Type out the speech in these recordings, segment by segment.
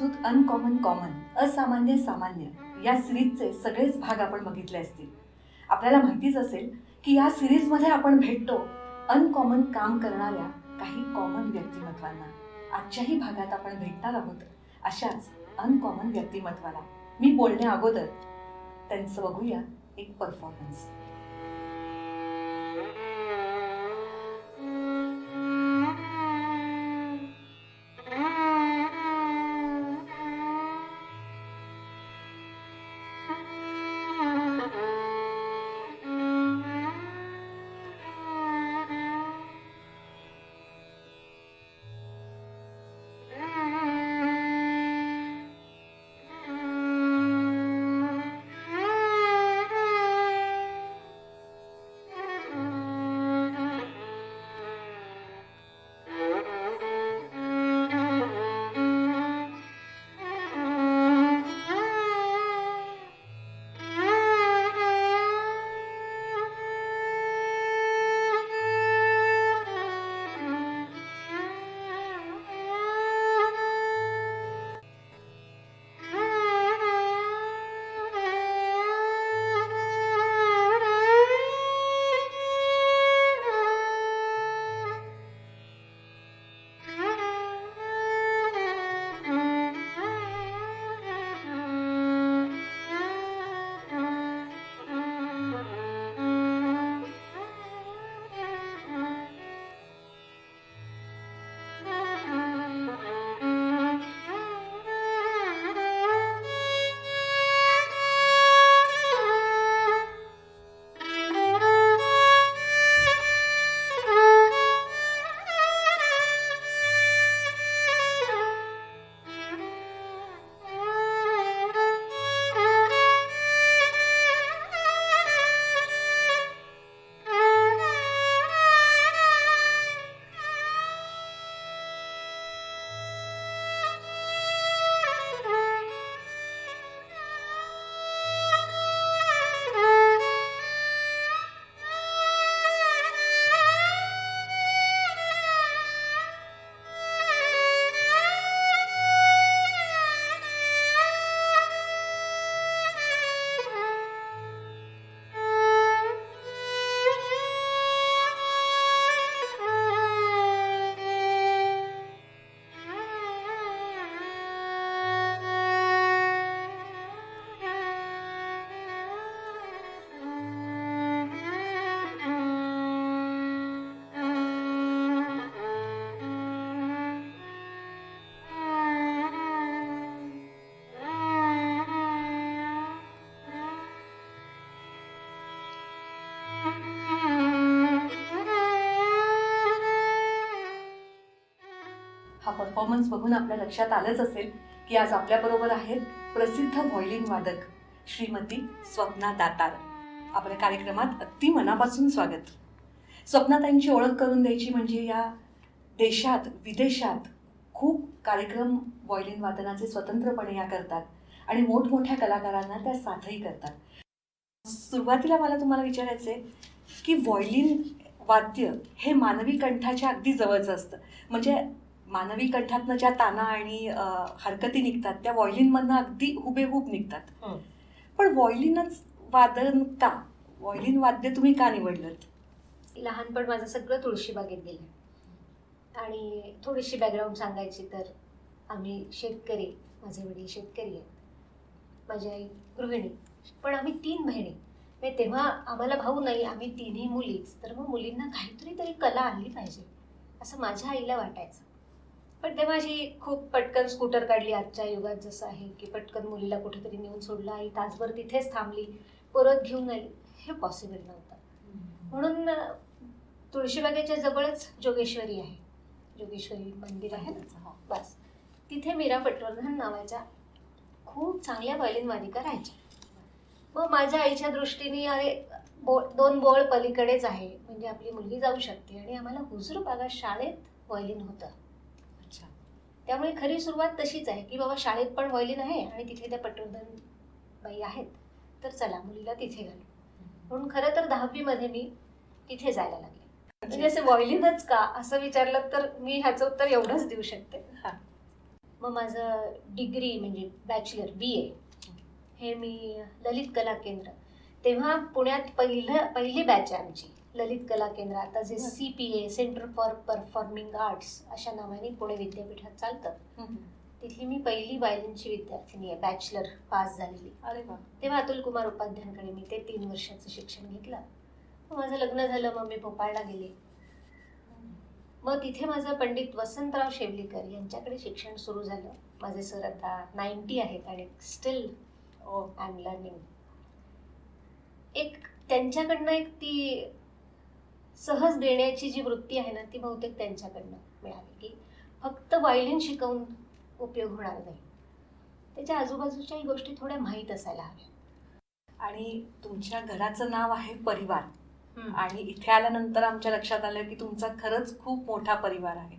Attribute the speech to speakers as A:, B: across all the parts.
A: प्रस्तुत uncommon common असामान्य सामान्य या सिरीजचे सगळेच भाग आपण बघितले असतील. आपल्याला माहितीच असेल की या सिरीजमध्ये आपण भेटतो अनकॉमन काम करणाऱ्या काही कॉमन व्यक्तिमत्वांना. आजच्याही भागात आपण भेटणार आहोत अशाच अनकॉमन व्यक्तिमत्वाला. मी बोलण्या अगोदर त्यांचं बघूया एक परफॉर्मन्स. हा परफॉर्मन्स बघून आपल्या लक्षात आलंच असेल की आज आपल्याबरोबर आहेत प्रसिद्ध व्हायोलिन वादक श्रीमती स्वप्ना दातार. आपल्या कार्यक्रमात अगदी मनापासून स्वागत. स्वप्नाताईंची ओळख करून द्यायची म्हणजे या देशात विदेशात खूप कार्यक्रम व्हायोलिन वादनाचे स्वतंत्रपणे या करतात आणि मोठमोठ्या कलाकारांना त्या साथही करतात. सुरुवातीला मला तुम्हाला विचारायचं आहे की व्हायोलिन वाद्य हे मानवी कंठाच्या अगदी जवळचं असतं. म्हणजे मानवी कंठातनं ज्या ताना आणि हरकती निघतात त्या व्हायोलिनमधनं अगदी हुबेहूब निघतात. पण व्हायोलिनच वादन का? व्हायोलिन वाद्य तुम्ही का निवडलं?
B: लहानपण माझं सगळं तुळशीबागेत गेलं आणि थोडीशी बॅकग्राऊंड सांगायची तर आम्ही शेतकरी, माझे वडील शेतकरी आहेत, माझी आई गृहिणी, पण आम्ही 3 बहिणी. म्हणजे तेव्हा आम्हाला भाऊ नाही, आम्ही 3ही मुलीच. तर मग मुलींना काहीतरी तरी कला आणली पाहिजे असं माझ्या आईला वाटायचं. पण तेव्हा अशी खूप पटकन स्कूटर काढली, आजच्या युगात जसं आहे की पटकन मुलीला कुठेतरी नेऊन सोडलं, आई तासभर तिथेच थांबली, परत घेऊन आली, हे पॉसिबल नव्हतं. म्हणून तुळशीबागेच्या जवळच जोगेश्वरी आहे, जोगेश्वरी मंदिर आहे ना, बस तिथे मीरा पटवर्धन नावाच्या खूप चांगल्या व्हायोलिन वादिका राहायच्या. मग माझ्या आईच्या दृष्टीने अरे 2 बोळ पलीकडेच आहे, म्हणजे आपली मुलगी जाऊ शकते. आणि आम्हाला हुजूर भागात शाळेत व्हायोलिन होतं. त्यामुळे खरी सुरुवात तशीच आहे की बाबा शाळेत पण व्हायोलिन आहे आणि तिथे त्या पटवर्धन बाई आहेत, तर चला मुलीला तिथे घालू. म्हणून खरं तर 10वी मध्ये मी तिथे जायला लागले. म्हणजे असं व्हायोलिनच का असं विचारलं तर मी ह्याचं उत्तर एवढंच देऊ शकते मग माझं डिग्री म्हणजे बॅचलर BA हे मी ललित कला केंद्र, तेव्हा पुण्यात पहिली बॅच आहे आमची ललित कला केंद्र, आता जे CPA centre for performing arts अशा नावाने पुणे विद्यापीठात चालतं. तिथली मी पहिली व्हायोलिनची विद्यार्थिनी आहे, बॅचलर पास झालेली.
A: अरे वा.
B: तेव्हा अतुल कुमार उपाध्यायांकडे मी ते 3 वर्षाचं शिक्षण घेतलं. मग माझं लग्न झालं, मग मी भोपाळला गेले. मग तिथे माझं पंडित वसंतराव शेवलीकर यांच्याकडे शिक्षण सुरू झालं. माझे सर आता 90 आहेत आणि स्टील आय एम लर्निंग. एक त्यांच्याकडनं एक ती सहज देण्याची जी वृत्ती आहे ना, ती बहुतेक त्यांच्याकडनं मिळाली, की फक्त व्हायोलिन शिकवून उपयोग होणार नाही, त्याच्या आजूबाजूच्याही गोष्टी थोड्या माहीत असायला हव्या.
A: आणि तुमच्या घराचं नाव आहे परिवार, आणि इथे आल्यानंतर आमच्या लक्षात आलं की तुमचा खरंच खूप मोठा परिवार आहे.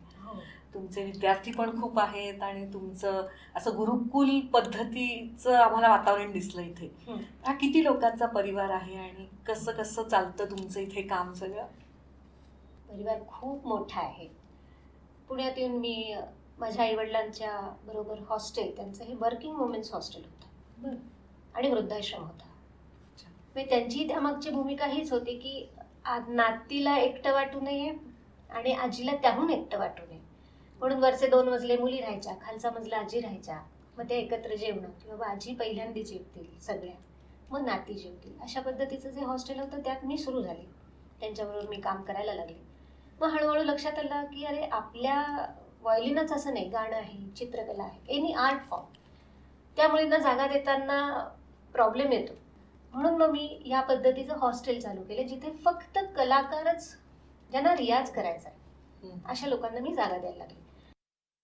A: तुमचे विद्यार्थी पण खूप आहेत आणि तुमचं असं गुरुकुल पद्धतीचं आम्हाला वातावरण दिसलं इथे. हा किती लोकांचा परिवार आहे आणि कसं कसं चालतं तुमचं इथे काम सगळं?
B: परिवार खूप मोठा आहे. पुण्यात येऊन मी माझ्या आईवडिलांच्या बरोबर हॉस्टेल, त्यांचं हे वर्किंग वुमेन्स हॉस्टेल होतं आणि वृद्धाश्रम होता. त्यांची त्यामागची भूमिका हीच होती की नातीला एकटं वाटू नये आणि आजीला त्याहून एकटं वाटू नये, म्हणून वरचे 2 मजले मुली राहायच्या, खालचा मजला आजी राहायच्या. मग ते एकत्र जेवणं, की बाबा आजी पहिल्यांदा जेवतील सगळ्या, मग नाती जेवतील, अशा पद्धतीचं जे हॉस्टेल होतं त्यात मी सुरू झाली. त्यांच्याबरोबर मी काम करायला लागले. मग हळूहळू लक्षात आलं की अरे आपल्या व्हायोलिनच असं नाही, गाणं आहे, चित्रकला आहे, एनी आर्ट फॉर्म, त्या मुलींना जागा देताना प्रॉब्लेम येतो. म्हणून मग मी या पद्धतीचं हॉस्टेल चालू केलं, जिथे फक्त कलाकारच, ज्यांना रियाज करायचा आहे, अशा लोकांना मी जागा द्यायला लागली.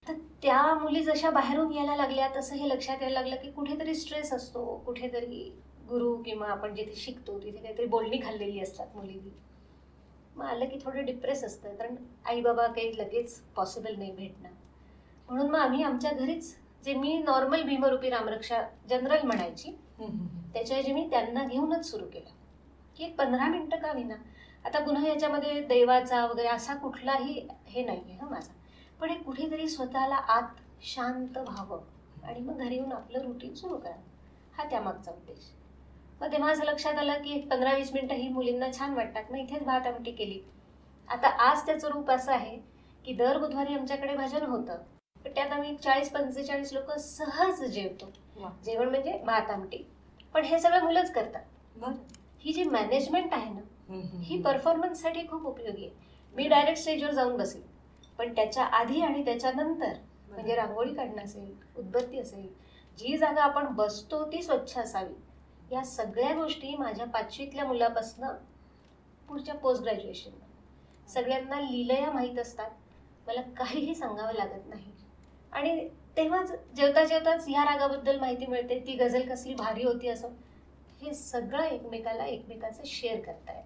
B: तर त्या मुली जशा बाहेरून यायला लागल्या तसं हे लक्षात यायला लागलं की कुठेतरी स्ट्रेस असतो, कुठेतरी गुरु किंवा आपण जिथे शिकतो तिथे काहीतरी बोलणी खाल्लेली असतात मुलींनी. मग आलं की थोडं डिप्रेस असतं, कारण आई बाबा काही लगेच पॉसिबल नाही भेटणं. म्हणून मग आम्ही आमच्या घरीच, जे मी नॉर्मल भीमरूपी रामरक्षा जनरल म्हणायची, त्याच्याऐवजी मी त्यांना घेऊनच सुरू केलं की एक 15 मिनिटं का विना. आता पुन्हा याच्यामध्ये दैवाचा वगैरे असा कुठलाही हे नाही आहे हा माझा, पण एक कुठेतरी स्वतःला आत शांत व्हावं आणि मग घरी येऊन आपलं रुटीन सुरू करावं, हा त्यामागचा उद्देश. मग तेव्हा असं लक्षात आलं की 15-20 मिनिटं ही मुलींना छान वाटतात, मग इथेच भात आमटी केली. आता आज त्याचं रूप असं आहे की दर बुधवारी आमच्याकडे भजन होतं, पण त्यात आम्ही 40-45 लोक सहज जेवतो. जेवण म्हणजे भात आमटी, पण हे सगळं मुलंच करतात. ही जी मॅनेजमेंट आहे ना, ही परफॉर्मन्ससाठी खूप उपयोगी आहे. मी डायरेक्ट स्टेजवर जाऊन बसेल, पण त्याच्या आधी आणि त्याच्यानंतर म्हणजे रांगोळी काढणं असेल, उदबत्ती असेल, जी जागा आपण बसतो ती स्वच्छ असावी, या सगळ्या गोष्टी माझ्या 5वीतल्या मुलापासनं पुढच्या पोस्ट ग्रॅज्युएशन सगळ्यांना लीलया माहीत असतात. मला काहीही सांगावं लागत नाही. आणि तेव्हाच जेवता जेवताच ह्या रागाबद्दल माहिती मिळते, ती गझल कसली भारी होती, असं हे सगळं एकमेकाचं शेअर करतायत.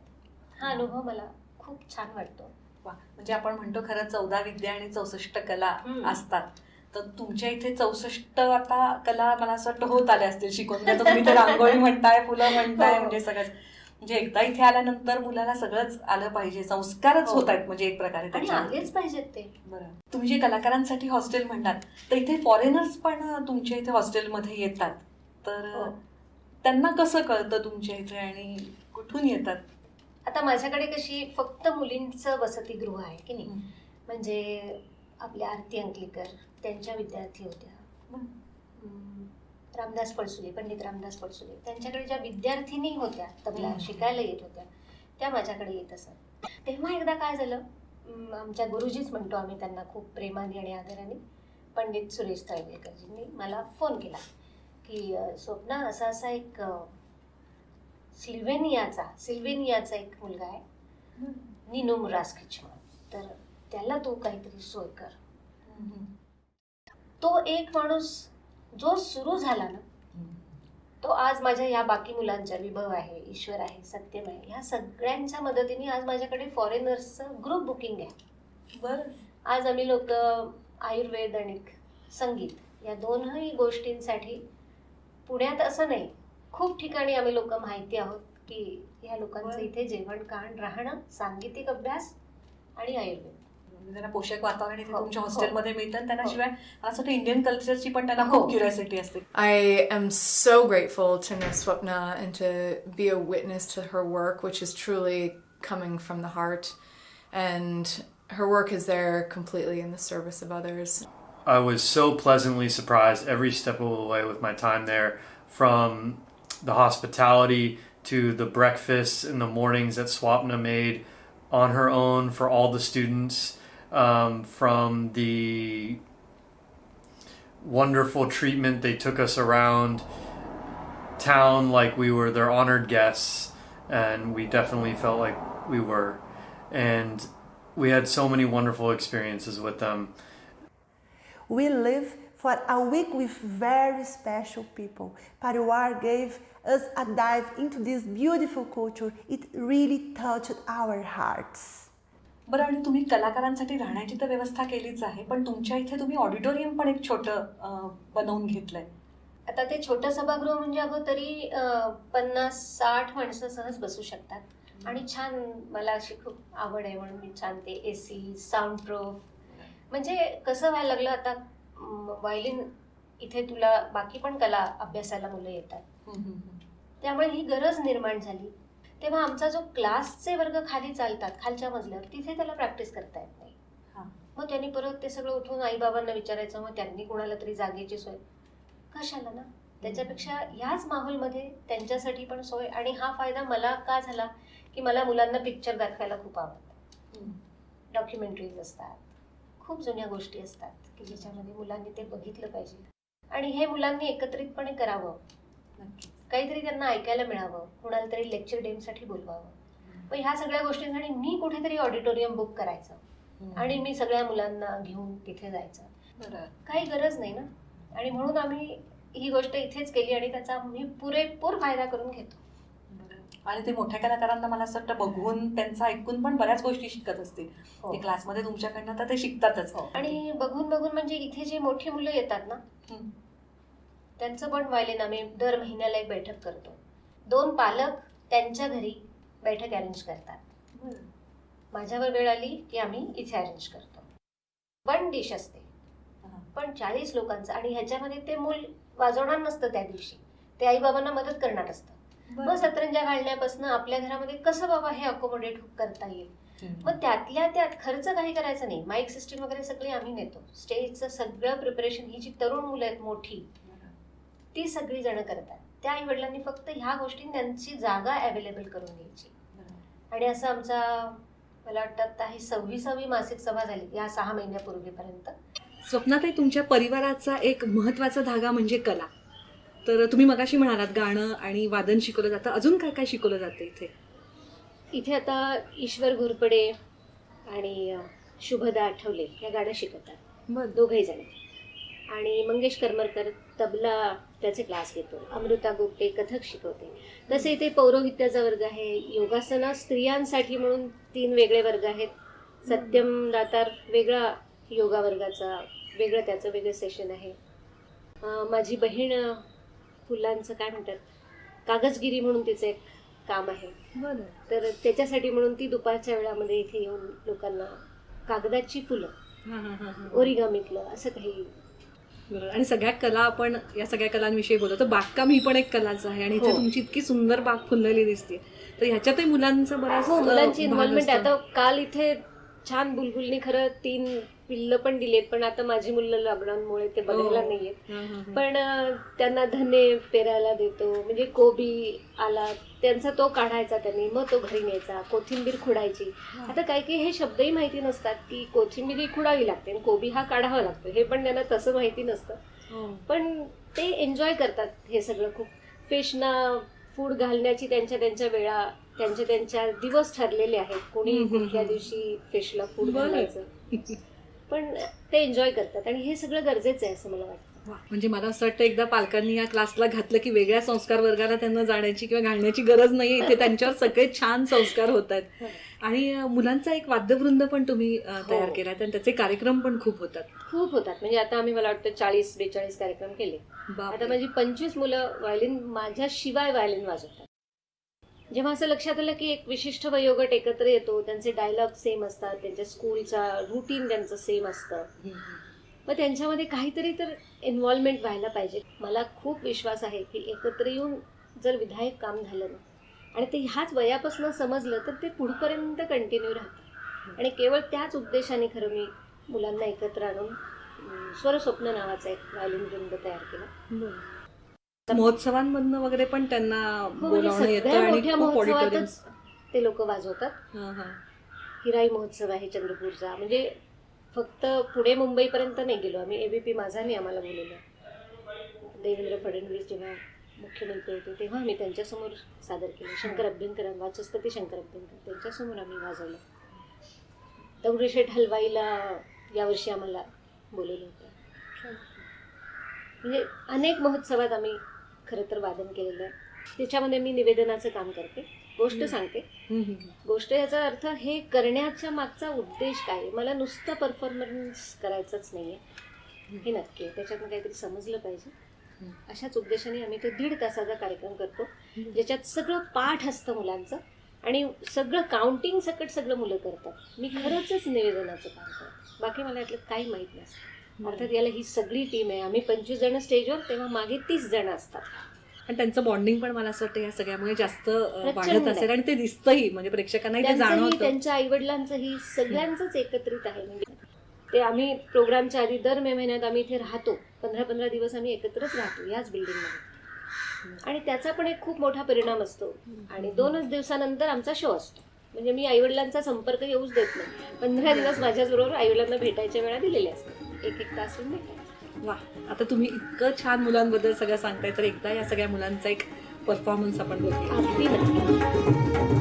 B: हा अनुभव मला खूप छान वाटतो.
A: वा, म्हणजे आपण म्हणतो खरं 14 विद्या आणि 64 कला असतात, तर तुमच्या इथे 64 आता कला मला असं वाटतं होत आल्या असतील शिकून. तुम्ही तर रांगोळी म्हणताय, फुलं म्हणताय, म्हणजे सगळंच, म्हणजे एकदा इथे आल्यानंतर मुलाला सगळंच आलं पाहिजे, संस्कारच होत आहेत म्हणजे एक प्रकारे
B: आलेच पाहिजेत ते.
A: बरं, तुम्ही जे कलाकारांसाठी हॉस्टेल म्हणतात, तर इथे फॉरेनर्स पण तुमच्या इथे हॉस्टेलमध्ये येतात, तर त्यांना कसं कळतं तुमच्या इथे आणि कुठून येतात?
B: आता माझ्याकडे कशी फक्त मुलींचं वसतिगृह आहे की नाही, म्हणजे आपल्या आरती अंकलीकर त्यांच्या विद्यार्थी होत्या, रामदास पळसुले, पंडित रामदास पळसुले, त्यांच्याकडे ज्या विद्यार्थिनी होत्या तबला शिकायला येत होत्या, त्या माझ्याकडे येत असत. तेव्हा एकदा काय झालं, आमच्या गुरुजीच म्हणतो आम्ही त्यांना खूप प्रेमाने आणि आदराने, पंडित सुरेश तळवेकरजींनी मला फोन केला की स्वप्ना, असा असा एक सिल्वेनियाचा एक मुलगा आहे, निनो मुरास्किच म्हणून, तर त्याला तू काहीतरी सोय कर. तो एक माणूस जो सुरू झाला ना, तो आज माझ्या या बाकी मुलांच्या, विभव आहे, ईश्वर आहे, सत्यम आहे, ह्या सगळ्यांच्या मदतीने आज माझ्याकडे फॉरेनर्सचं ग्रुप बुकिंग आहे.
A: बरं, आज
B: आम्ही लोक आयुर्वेद आणि संगीत या दोनही गोष्टींसाठी पुण्यात असं नाही, खूप ठिकाणी आम्ही लोक माहिती आहोत की ह्या लोकांचं इथे जेवण, खाण, राहणं, सांगीतिक अभ्यास आणि आयुर्वेद
A: म्हणजे त्यांना पोषक वातावरण इथे
B: हो,
A: तुमच्या
B: हो.
A: हॉस्टेलमध्ये मिळतं, त्यांना
B: हो.
A: शिवाय मला असं वाटतं इंडियन कल्चरची पण त्यांना
B: हो.
A: खूप क्युरिओसिटी असते.
C: I am so grateful to know Swapna and to be a witness to her work, which is truly coming from the heart. And her work is there completely in the service of others.
D: I was so pleasantly surprised every step of the way with my time there, from the hospitality to the breakfasts in the mornings that Swapna made on her own for all the students, from the wonderful treatment they took us around town like we were their honored guests, and we definitely felt like we were. And we had so many wonderful experiences with them.
E: We live for a week with very special people. Pariwar gave us a dive into this beautiful culture. It really touched our hearts.
A: बरं, आणि तुम्ही कलाकारांसाठी राहण्याची तर व्यवस्था केलीच आहे, पण तुमच्या इथे तुम्ही ऑडिटोरियम पण एक छोटं बनवून घेतलंय.
B: आता ते छोटं सभागृह म्हणजे अगं तरी 50-60 माणसं सहज बसू शकतात. आणि छान, मला अशी खूप आवड आहे म्हणून मी छान ते AC, साऊंड प्रूफ, म्हणजे कसं व्हायला लागलं आता व्हायलिन इथे तुला बाकी पण कला अभ्यासाला मुलं येतात, त्यामुळे ही गरज निर्माण झाली. तेव्हा आमचा जो क्लासचे वर्ग खाली चालतात खालच्या मजल्यावर, तिथे त्याला प्रॅक्टिस करता येत नाही. मग त्यांनी परत ते सगळं उठून आईबाबांना विचारायचं, मग त्यांनी कोणाला तरी जागेची सोय कशाला ना. त्याच्यापेक्षा ह्याच माहोलमध्ये त्यांच्यासाठी पण सोय. आणि हा फायदा मला का झाला की मला मुलांना पिक्चर दाखवायला खूप आवडतं. डॉक्युमेंटरीज असतात, खूप जुन्या गोष्टी असतात की ज्याच्यामध्ये मुलांनी ते बघितलं पाहिजे आणि हे मुलांनी एकत्रितपणे करावं, काहीतरी त्यांना ऐकायला मिळावं, कुणाला तरी लेक्चर डेमसाठी बोलवावं. मग ह्या सगळ्या गोष्टींसाठी मी कुठेतरी ऑडिटोरियम बुक करायचं आणि मी सगळ्या मुलांना घेऊन तिथे जायचं. काही गरज नाही ना. आणि म्हणून आम्ही ही गोष्ट इथेच केली आणि त्याचा आम्ही पुरेपूर फायदा करून घेतो.
A: आणि ते मोठ्या कलाकारांना मला असं वाटतं बघून, त्यांचं ऐकून पण बऱ्याच गोष्टी शिकत असतील.
B: हो.
A: ते क्लासमध्ये तुमच्याकडनं तर ते शिकतातच.
B: आणि बघून बघून म्हणजे इथे जे मोठी मुलं येतात ना, त्यांचं पण व्हायलिन आम्ही दर महिन्याला एक बैठक करतो. 2 पालक त्यांच्या घरी बैठक अरेंज करतात. माझ्यावर वेळ आली की आम्ही इथे अरेंज करतो. 1 डिश असते पण 40 लोकांचं. आणि ह्याच्यामध्ये ते मूल वाजवणार नसतं त्या दिवशी, ते आईबाबांना मदत करणार असतं. मग सतरंजा घालण्यापासून आपल्या घरामध्ये कसं बाबा हे अकोमोडेट करता येईल. मग त्यातल्या त्यात खर्च काही करायचा नाही. माईक सिस्टीम वगैरे सगळी आम्ही नेतो. स्टेजचं सगळं प्रिपरेशन ही जी तरुण मुलं आहेत मोठी, ती सगळी जण करतात. त्या आई वडिलांनी फक्त ह्या गोष्टी त्यांची जागा अवेलेबल करून घ्यायची. आणि असं आमचा, मला वाटतं आता ही 26वी मासिक सभा झाली या 6 महिन्यापूर्वीपर्यंत.
A: स्वप्नाताई, तुमच्या परिवाराचा एक महत्त्वाचा धागा म्हणजे कला. तर तुम्ही मगाशी म्हणालात गाणं आणि वादन शिकवलं जातं, अजून काय काय शिकवलं जातं इथे?
B: इथे आता ईश्वर घोरपडे आणि शुभदा आठवले या गाणं शिकवतात, दोघंही जण. आणि मंगेश करमरकर तबला त्याचे क्लास घेतो. अमृता गोपटे कथक शिकवते. तसे इथे पौरोहित्याचा वर्ग आहे. योगासना स्त्रियांसाठी म्हणून 3 वेगळे वर्ग आहेत. सत्यम दातार वेगळा योगा वर्गाचा, वेगळं त्याचं वेगळं सेशन आहे. माझी बहीण फुलांचं काय म्हणतात, कागजगिरी म्हणून तिचं एक काम आहे. तर त्याच्यासाठी म्हणून ती दुपारच्या वेळामध्ये इथे येऊन लोकांना कागदाची फुलं, ओरिगामीतलं असं काही.
A: बरोबर. आणि सगळ्या कला, आपण या सगळ्या कलांविषयी बोलतो. बागकाम ही पण एक कलाच आहे आणि इथे तुमची इतकी सुंदर बाग फुललेली दिसते. तर ह्याच्यातही मुलांचं बऱ्याच
B: मुलांची इन्व्हॉल्वमेंट. आता काल इथे छान बुलबुलनी खरं 3 पिल्लं पण दिलेत, पण आता माझी मुलं लॉकडाऊनमुळे ते बघायला नाहीयेत. पण त्यांना धने पेरायला देतो. म्हणजे कोबी आला त्यांचा तो काढायचा त्यांनी, मग तो घरी न्यायचा. कोथिंबीर खुडायची. आता काही काही हे शब्दही माहिती नसतात की कोथिंबीर ही खुडावी लागते आणि कोबी हा काढावा लागतो, हे पण त्यांना तसं माहिती नसतं. पण ते एन्जॉय करतात हे सगळं खूप. फिशना फूड घालण्याची त्यांच्या वेळा, त्यांच्या दिवस ठरलेले आहेत. कोणी कुठल्या दिवशी फिशला फूड घालायचं, पण ते एन्जॉय करतात आणि हे सगळं गरजेचं आहे असं मला वाटतं.
A: म्हणजे मला असं वाटतं एकदा पालकांनी या क्लासला घातलं की वेगळ्या संस्कार वर्गाला त्यांना जाण्याची किंवा घालण्याची गरज नाहीये. इथे त्यांच्यावर सगळे छान संस्कार होत आहेत. आणि मुलांचा एक वाद्यवृंद पण तुम्ही तयार केला आणि त्याचे कार्यक्रम पण खूप होतात.
B: म्हणजे आता आम्ही मला वाटतं 40-42 कार्यक्रम केले. आता माझी 25 मुलं व्हायलिन माझ्याशिवाय व्हायलिन वाजवतात. जेव्हा असं लक्षात आलं की एक विशिष्ट वयोगट एकत्र येतो, त्यांचे डायलॉग सेम असतात, त्यांच्या स्कूलचा रुटीन त्यांचं सेम असतं, मग त्यांच्यामध्ये काहीतरी तर इन्व्हॉल्वमेंट व्हायला पाहिजे. मला खूप विश्वास आहे की एकत्र येऊन जर विधायक काम झालं ना आणि ते ह्याच वयापासून समजलं तर ते पुढपर्यंत कंटिन्यू राहतं. आणि केवळ त्याच उद्देशाने खरं मी मुलांना एकत्र आणून स्वरस्वप्न नावाचा एक व्हायोलिन वृंद तयार केला.
A: महोत्सवांमधनं वगैरे पण त्यांना बोलावणं येतं
B: सगळ्या
A: आणि
B: मोठ्या
A: खूप auditorium.
B: महोत्सवातच ते लोक वाजवतात.
A: हां, हां.
B: हिराई महोत्सव आहे चंद्रपूरचा, म्हणजे फक्त पुणे मुंबईपर्यंत नाही गेलो आम्ही. ABP माझाने आम्हाला बोलवलं. देवेंद्र फडणवीस जेव्हा मुख्यमंत्री होते तेव्हा आम्ही त्यांच्यासमोर सादर केलं. शंकर अभ्यंकर, वाचस्पती शंकर अभ्यंकर, त्यांच्यासमोर आम्ही वाजवलं. दगडूशेठ हलवाईला यावर्षी आम्हाला बोलवलं होतं. म्हणजे अनेक महोत्सवात आम्ही खरं तर वादन केलेलं आहे. त्याच्यामध्ये मी निवेदनाचं काम करते, गोष्ट सांगते. गोष्ट याचा अर्थ हे करण्याच्या मागचा उद्देश काय आहे. मला नुसतं परफॉर्मन्स करायचंच नाही आहे, हे नक्की आहे. त्याच्यातनं काहीतरी समजलं पाहिजे. अशाच उद्देशाने आम्ही तो 1.5 तासाचा कार्यक्रम करतो, ज्याच्यात सगळं पाठ असतं मुलांचं आणि सगळं काउंटिंग सकट सगळं मुलं करतात. मी खरंच निवेदनाचं काम करते, बाकी मला यातलं काही माहीत नसतं. अर्थात याला ही सगळी टीम आहे. आम्ही 25 जण स्टेजवर, तेव्हा मागे 30 जण असतात.
A: आणि त्यांचं बॉन्डिंग पण मला असं वाटतं या सगळ्यामुळे जास्त वाढत
B: प्रचंड
A: असेल आणि ते दिसतंही, म्हणजे प्रेक्षकांनाही ते
B: त्यांचंही,
A: जाणवतं.
B: त्यांच्या आईवडिलांचंही, सगळ्यांचंच एकत्रित आहे. म्हणजे ते आम्ही प्रोग्रामच्या आधी दर मे महिन्यात आम्ही इथे राहतो. 15-15 दिवस आम्ही एकत्रच राहतो याच बिल्डिंगमध्ये, आणि त्याचा पण एक खूप मोठा परिणाम असतो. आणि 2च दिवसानंतर आमचा शो असतो. म्हणजे मी आईवडिलांचा संपर्क येऊच देत नाही. 15 दिवस माझ्याचबरोबर आईवडिलांना भेटायच्या वेळा दिलेल्या असतात, 1-1 तास भेटायचे.
A: वा, आता तुम्ही इतकं छान मुलांबद्दल सगळं सांगताय, तर एकदा या सगळ्या मुलांचा एक परफॉर्मन्स आपण बघूया.
B: अगदी नक्की.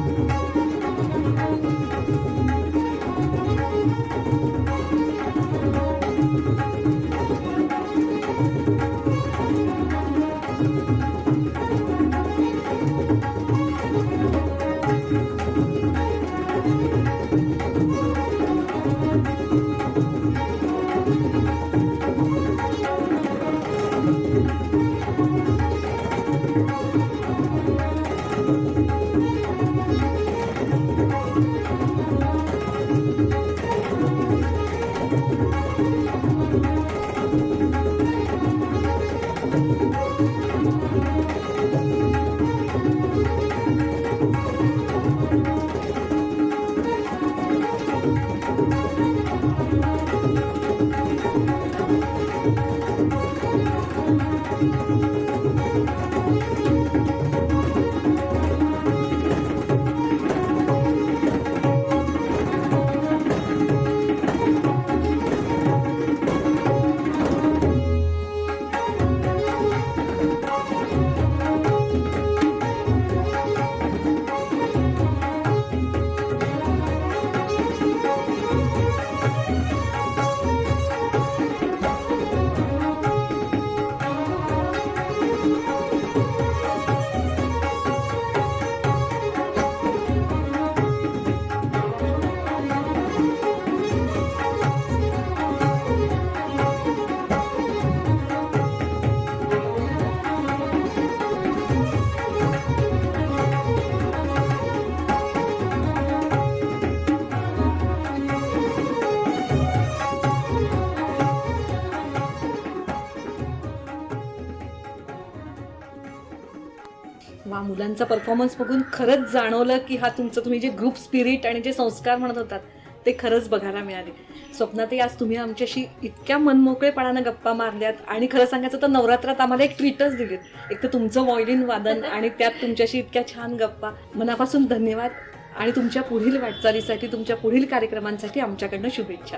A: वा, मुलांचा परफॉर्मन्स बघून खरंच जाणवलं की हा तुमचं, तुम्ही जे ग्रुप स्पिरिट आणि जे संस्कार म्हणत होतात ते खरंच बघायला मिळाले. स्वप्नातही आज तुम्ही आमच्याशी इतक्या मनमोकळेपणानं गप्पा मारल्यात, आणि खरं सांगायचं तर नवरात्रात आम्हाला एक ट्रीटच दिलीत. एक तर तुमचं व्हायोलिन वादन आणि त्यात तुमच्याशी इतक्या छान गप्पा. मनापासून धन्यवाद, आणि तुमच्या पुढील वाटचालीसाठी, तुमच्या पुढील कार्यक्रमांसाठी आमच्याकडनं शुभेच्छा.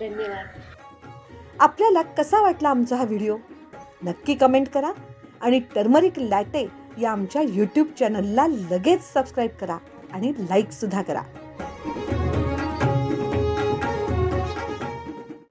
B: धन्यवाद.
E: आपल्याला कसा वाटला आमचा हा व्हिडिओ नक्की कमेंट करा, आणि टर्मरिक लॅटे या आमच्या यूट्यूब चॅनलला लगेच सबस्क्राईब करा आणि लाईकसुद्धा करा.